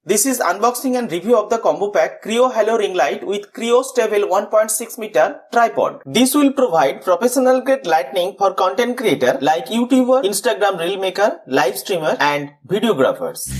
This is unboxing and review of the combo pack Kreo Halo ring light with Kreo stable 1.6 meter tripod. This will provide professional grade lighting for content creator like YouTuber, Instagram reel maker, live streamer and videographers.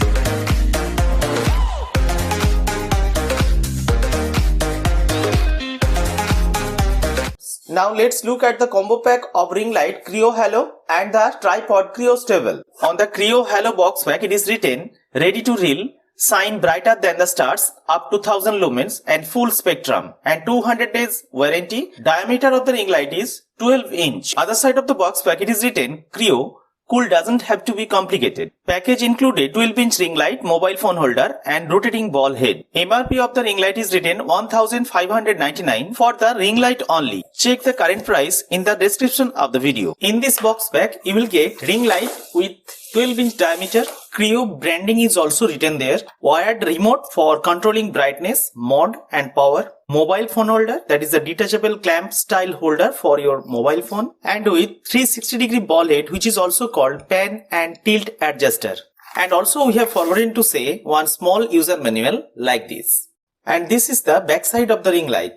Now let's look at the combo pack of ring light Kreo Halo and the tripod Kreo stable. On the Kreo Halo box pack it is written ready to reel, shine brighter than the stars, up to 1000 lumens and full spectrum and 200 days warranty. Diameter of the ring light is 12 inch. Other side of the box pack it is written Kreo, cool doesn't have to be complicated. Package included 12-inch ring light, mobile phone holder and rotating ball head. MRP of the ring light is written 1599 for the ring light only. Check the current price in the description of the video. In this box pack you will get ring light with 12-inch diameter. Kreo branding is also written there. Wired remote for controlling brightness, mode and power. Mobile phone holder, that is a detachable clamp style holder for your mobile phone, and with 360-degree ball head which is also called pan and tilt adjuster. And also we have forgotten to say one small user manual like this. And this is the back side of the ring light.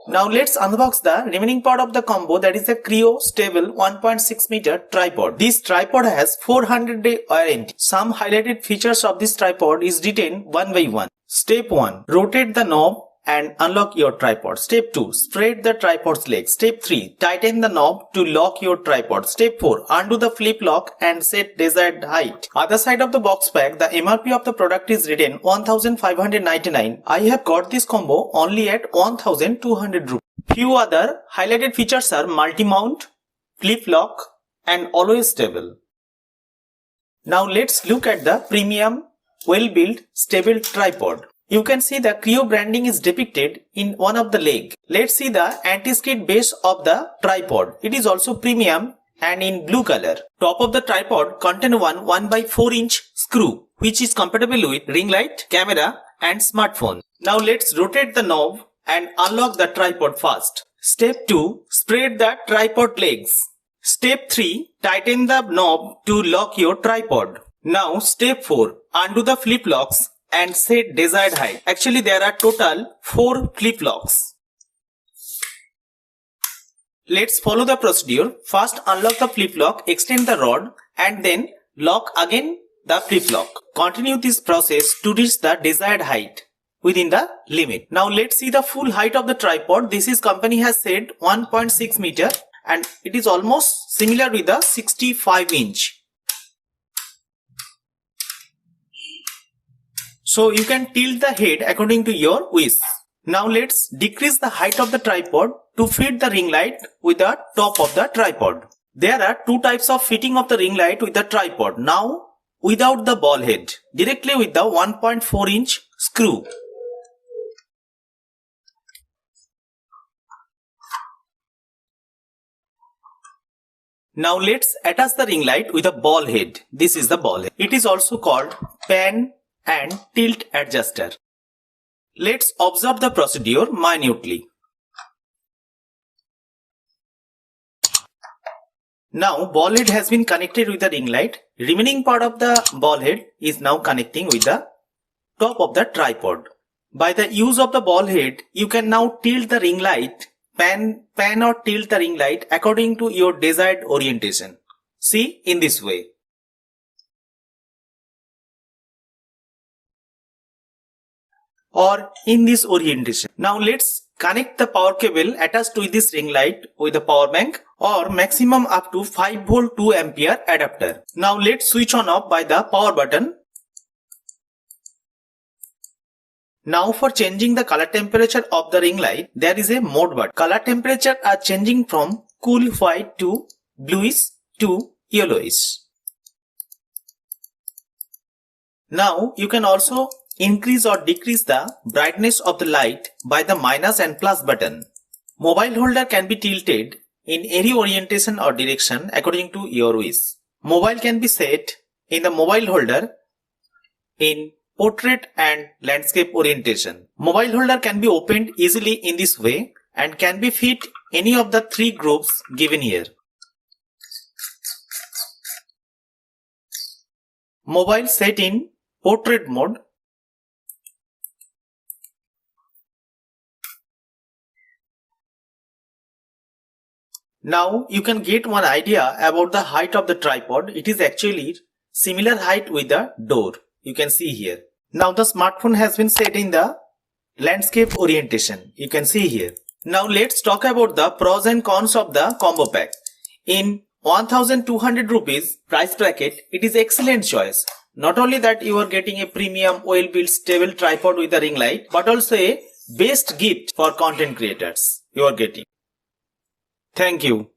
Now let's unbox the remaining part of the combo, that is the Kreo stable 1.6 meter tripod. This tripod has 400-day warranty. Some highlighted features of this tripod is written one by one. Step 1. Rotate the knob and unlock your tripod. Step 2. Spread the tripod's legs. Step 3. Tighten the knob to lock your tripod. Step 4. Undo the flip lock and set desired height. Other side of the box pack, the MRP of the product is written 1599. I have got this combo only at 1200 rupees. Few other highlighted features are multi-mount, flip lock and always stable. Now let's look at the premium, well-built, stable tripod. You can see the Kreo branding is depicted in one of the leg. Let's see the anti-skid base of the tripod. It is also premium and in blue color. Top of the tripod contain one 1x4 inch screw which is compatible with ring light, camera and smartphone. Now let's rotate the knob and unlock the tripod fast. Step 2. Spread the tripod legs. Step 3. Tighten the knob to lock your tripod. Now step 4. Undo the flip locks and set desired height. Actually there are total 4 flip locks. Let's follow the procedure. First unlock the flip lock, extend the rod and then lock again the flip lock. Continue this process to reach the desired height within the limit. Now let's see the full height of the tripod. This is company has said 1.6 meter and it is almost similar with the 65 inch. So you can tilt the head according to your wish. Now let's decrease the height of the tripod to fit the ring light with the top of the tripod. There are two types of fitting of the ring light with the tripod. Now without the ball head, directly with the 1.4 inch screw. Now let's attach the ring light with a ball head. This is the ball head. It is also called pan and tilt adjuster. Let's observe the procedure minutely. Now ball head has been connected with the ring light. Remaining part of the ball head is now connecting with the top of the tripod. By the use of the ball head, you can now tilt the ring light, pan or tilt the ring light according to your desired orientation. See, in this way. Or in this orientation. Now let's connect the power cable attached to this ring light with the power bank or maximum up to 5 volt 2 ampere adapter. Now let's switch on off by the power button. Now for changing the color temperature of the ring light, there is a mode button. Color temperature are changing from cool white to bluish to yellowish. Now you can also increase or decrease the brightness of the light by the minus and plus button. Mobile holder can be tilted in any orientation or direction according to your wish. Mobile can be set in the mobile holder in portrait and landscape orientation. Mobile holder can be opened easily in this way and can be fit any of the 3 groups given here. Mobile set in portrait mode. Now you can get one idea about the height of the tripod. It is actually similar height with the door. You can see here. Now the smartphone has been set in the landscape orientation. You can see here. Now let's talk about the pros and cons of the combo pack. In 1200 rupees price bracket, it is excellent choice. Not only that you are getting a premium well-built stable tripod with a ring light, but also a best gift for content creators you are getting. Thank you.